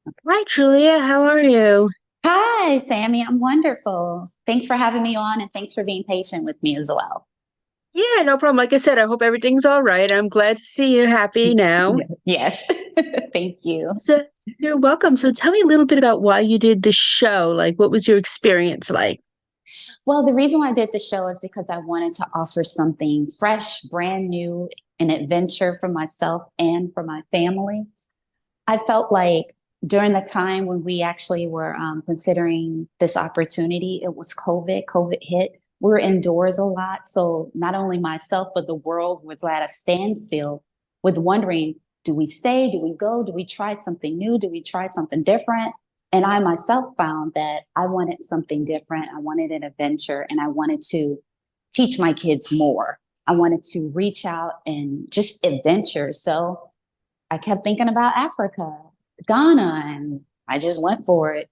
Hi, Julia. How are you? Hi, Sammy. I'm wonderful. Thanks for having me on and thanks for being patient with me as well. Yeah, no problem. Like I said, I hope everything's all right. I'm glad to see you happy now. Yes. Thank you. So, you're welcome. So, tell me a little bit about why you did the show. Like, what was your experience like? Well, the reason why I did the show is because I wanted to offer something fresh, brand new, an adventure for myself and for my family. I felt like during the time when we actually were considering this opportunity, it was COVID. COVID hit. We were indoors a lot. So not only myself, but the world was at a standstill with wondering, do we stay? Do we go? Do we try something new? Do we try something different? And I myself found that I wanted something different. I wanted an adventure and I wanted to teach my kids more. I wanted to reach out and just adventure. So I kept thinking about Africa, Ghana, and I just went for it.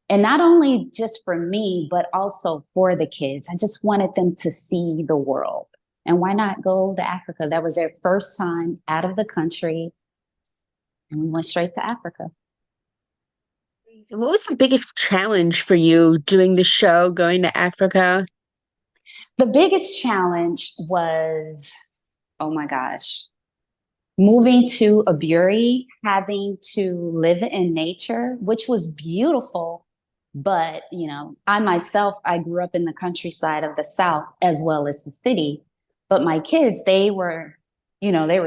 And not only just for me, but also for the kids. I just wanted them to see the world. And why not go to Africa? That was their first time out of the country. And we went straight to Africa. What was the biggest challenge for you doing the show, going to Africa? The biggest challenge was, oh my gosh, moving to Aburi, having to live in nature, which was beautiful. But, I myself, I grew up in the countryside of the South as well as the city. But my kids, they were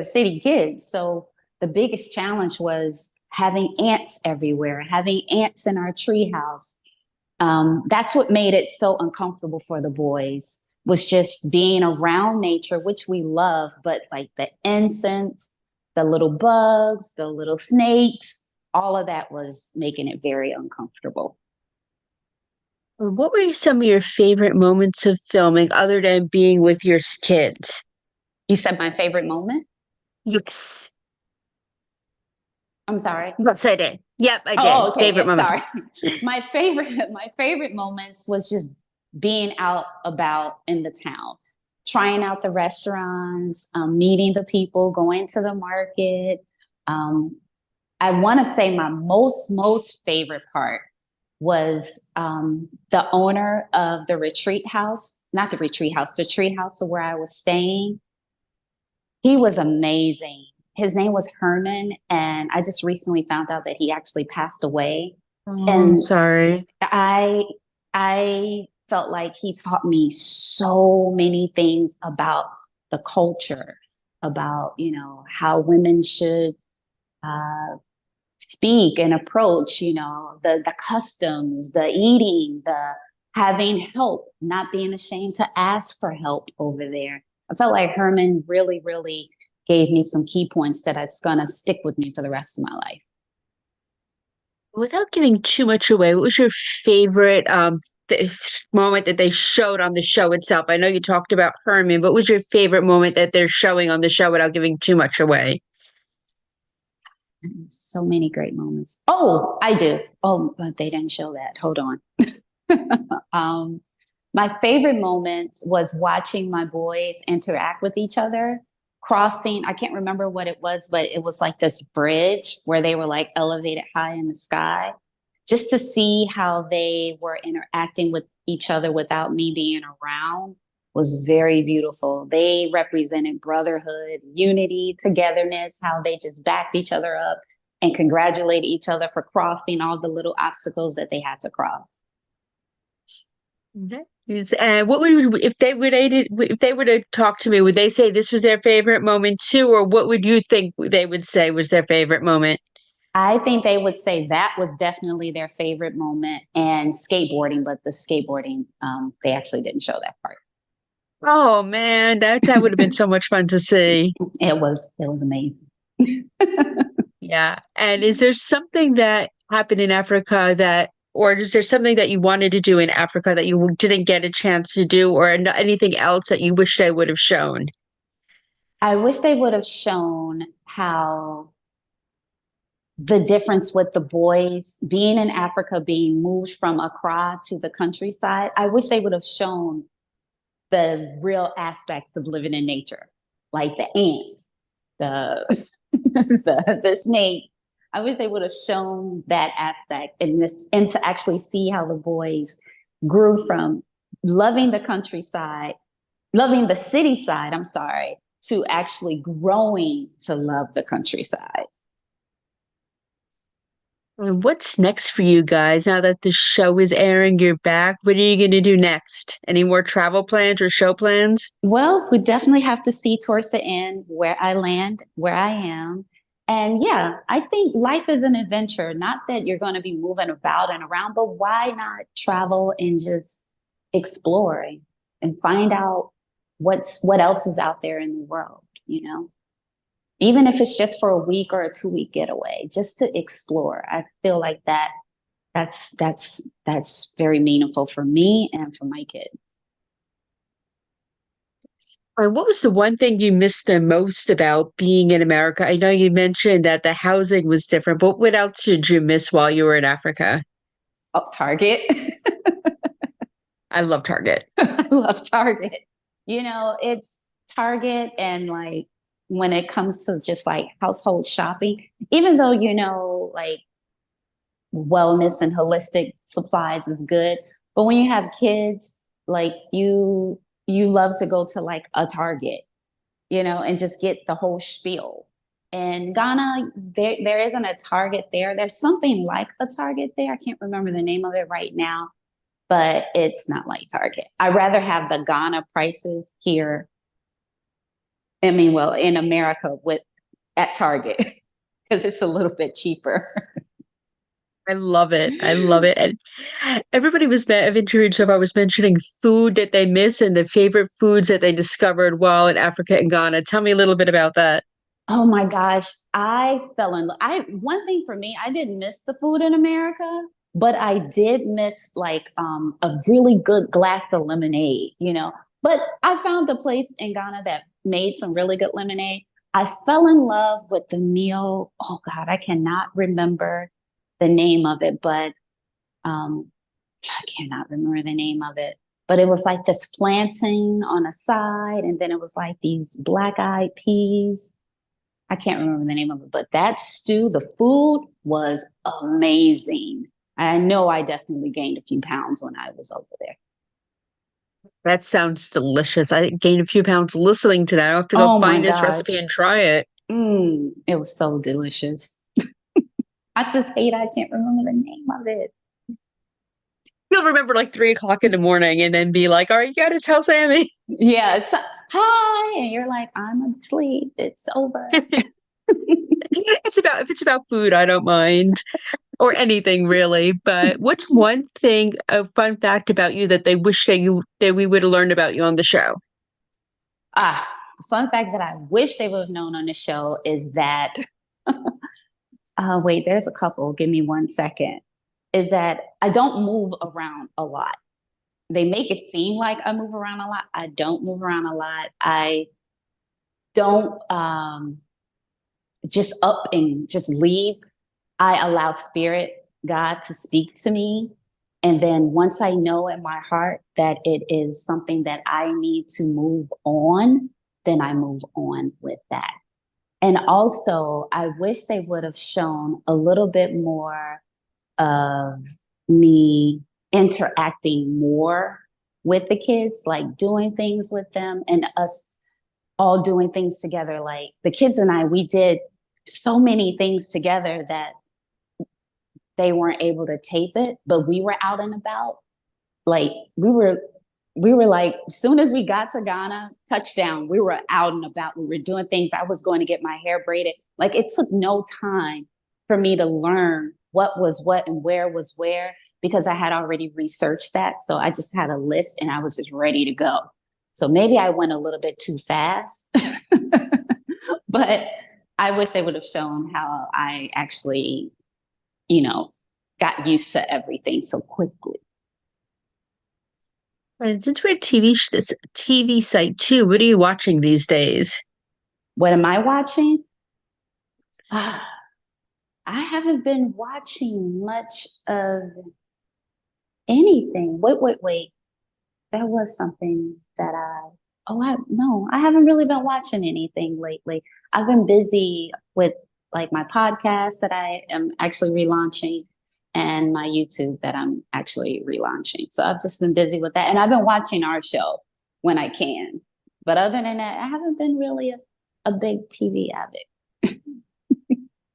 city kids. So the biggest challenge was having ants everywhere, having ants in our treehouse. That's what made it so uncomfortable for the boys was just being around nature, which we love, but like the insects, the little bugs, the little snakes, all of that was making it very uncomfortable. What were some of your favorite moments of filming other than being with your kids? You said my favorite moment? Yes. I'm sorry. Yes, I did. Yep, I Oh, did. okay. Favorite Yeah, moment. sorry. My favorite moments was just being out about in the town, trying out the restaurants, meeting the people, going to the market. Um, I want to say my most favorite part was the owner of the retreat house, not the retreat house, the tree house where I was staying. He was amazing. His name was Herman, and I just recently found out that he actually passed away. Oh, I'm And sorry. I I felt like he taught me so many things about the culture, about how women should uh, speak and approach, the customs, the eating, the having help, not being ashamed to ask for help over there. I felt like Herman really gave me some key points that's gonna stick with me for the rest of my life. Without giving too much away, what was your favorite moment that they showed on the show itself? I know you talked about Herman, but what was your favorite moment that they're showing on the show without giving too much away? So many great moments. Oh, I do. Oh, but they didn't show that. Hold on. um, my favorite moments was watching my boys interact with each other, crossing. I can't remember what it was, but it was like this bridge where they were like elevated high in the sky, just to see how they were interacting with each other without me being around was very beautiful. They represented brotherhood, unity, togetherness, how they just backed each other up and congratulated each other for crossing all the little obstacles that they had to cross. What would if they were to talk to me, would they say this was their favorite moment too, or what would you think they would say was their favorite moment? I think they would say that was definitely their favorite moment and skateboarding, but the skateboarding, they actually didn't show that part. Oh man, that would have been so much fun to see. It was amazing. Yeah. And is there something that happened in Africa or is there something that you wanted to do in Africa that you didn't get a chance to do, or anything else that you wish they would have shown? I wish they would have shown how the difference with the boys being in Africa, being moved from Accra to the countryside. I wish they would have shown the real aspects of living in nature, like the ants, the the snake. I wish they would have shown that aspect and to actually see how the boys grew from loving the countryside, loving the city side, I'm sorry, to actually growing to love the countryside. What's next for you guys now that the show is airing? You're back. What are you going to do next? Any more travel plans or show plans? Well, we definitely have to see towards the end where I land, where I am. And yeah, I think life is an adventure. Not that you're going to be moving about and around, but why not travel and just explore and find out what else is out there in the world, you know? Even if it's just for a week or a 2 week getaway, just to explore. I feel like that's very meaningful for me and for my kids. And what was the one thing you missed the most about being in America? I know you mentioned that the housing was different, but what else did you miss while you were in Africa? Oh, Target. I love Target. I love Target. You know, it's Target and like when it comes to just like household shopping, even though, like wellness and holistic supplies is good, but when you have kids, like you love to go to like a Target, and just get the whole spiel. In Ghana, there isn't a Target there. There's something like a Target there. I can't remember the name of it right now, but it's not like Target. I'd rather have the Ghana prices here. I mean, well, in America at Target because it's a little bit cheaper. I love it. I love it. And everybody I've interviewed so far was mentioning food that they miss and the favorite foods that they discovered while in Africa and Ghana. Tell me a little bit about that. Oh my gosh, I fell in love. One thing for me, I didn't miss the food in America, but I did miss like a really good glass of lemonade. But I found a place in Ghana that made some really good lemonade. I fell in love with the meal. Oh God, I cannot remember the name of it, but I cannot remember the name of it. But it was like this plantain on a side, and then it was like these black-eyed peas. I can't remember the name of it, but that stew, the food was amazing. I know I definitely gained a few pounds when I was over there. That sounds delicious. I gained a few pounds listening to that. I'll have to go Oh my find this recipe gosh. and try it. It was so delicious. I just hate I can't remember the name of it. You'll remember like 3 o'clock in the morning and then be like, all right, you gotta tell Sammy. Yeah, hi. And you're like, I'm asleep. It's over. If it's about food, I don't mind. Or anything really. But what's one thing, a fun fact about you that they wish that we would have learned about you on the show? Ah, fun fact that I wish they would have known on the show is that, wait, there's a couple. Give me 1 second. Is that I don't move around a lot. They make it seem like I move around a lot. I don't move around a lot. I don't just up and just leave. I allow spirit, God, to speak to me. And then once I know in my heart that it is something that I need to move on, then I move on with that. And also, I wish they would have shown a little bit more of me interacting more with the kids, like doing things with them and us all doing things together. Like the kids and we did so many things together that they weren't able to tape it, but we were out and about. Like we were like, as soon as we got to Ghana, touchdown, we were out and about. We were doing things. I was going to get my hair braided. Like it took no time for me to learn what was what and where was where because I had already researched that. So I just had a list and I was just ready to go. So maybe I went a little bit too fast, but I wish they would have shown how I actually, got used to everything so quickly. And since we're this TV site too, what are you watching these days? What am I watching? I haven't been watching much of anything. Wait. There was something that no, I haven't really been watching anything lately. I've been busy with like my podcast that I am actually relaunching and my YouTube that I'm actually relaunching. So I've just been busy with that. And I've been watching our show when I can. But other than that, I haven't been really a big TV addict.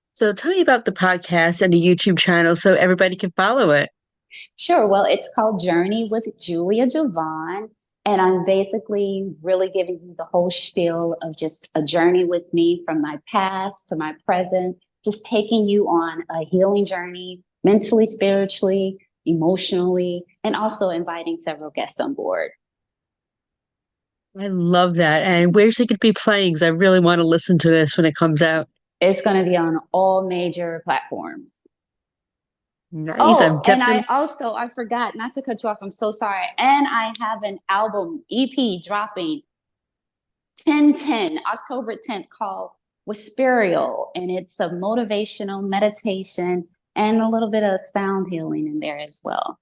So tell me about the podcast and the YouTube channel so everybody can follow it. Sure. Well, it's called Journey with Julia Javon. And I'm basically really giving you the whole spiel of just a journey with me from my past to my present, just taking you on a healing journey, mentally, spiritually, emotionally, and also inviting several guests on board. I love that. And where's it going to be playing? Because I really want to listen to this when it comes out. It's going to be on all major platforms. Nice. I'm Oh, and definitely. I forgot not to cut you off. I'm so sorry. And I have an album EP dropping 10/10, October 10th, called Wisperial. And it's a motivational meditation and a little bit of sound healing in there as well.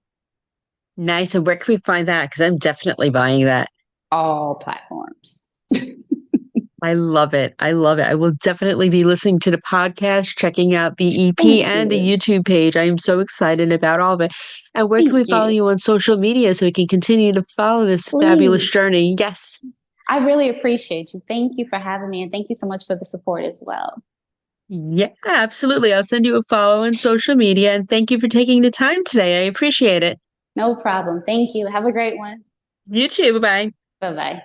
Nice. And where can we find that? Because I'm definitely buying that. All platforms. I love it. I love it. I will definitely be listening to the podcast, checking out the EP Thank and the you. YouTube page. I am so excited about all of it. And where can we Thank follow you. you on social media so we can continue to follow this fabulous Please. journey? Yes. I really appreciate you. Thank you for having me. And thank you so much for the support as well. Yeah, absolutely. I'll send you a follow on social media. And thank you for taking the time today. I appreciate it. No problem. Thank you. Have a great one. You too. Bye bye. Bye bye.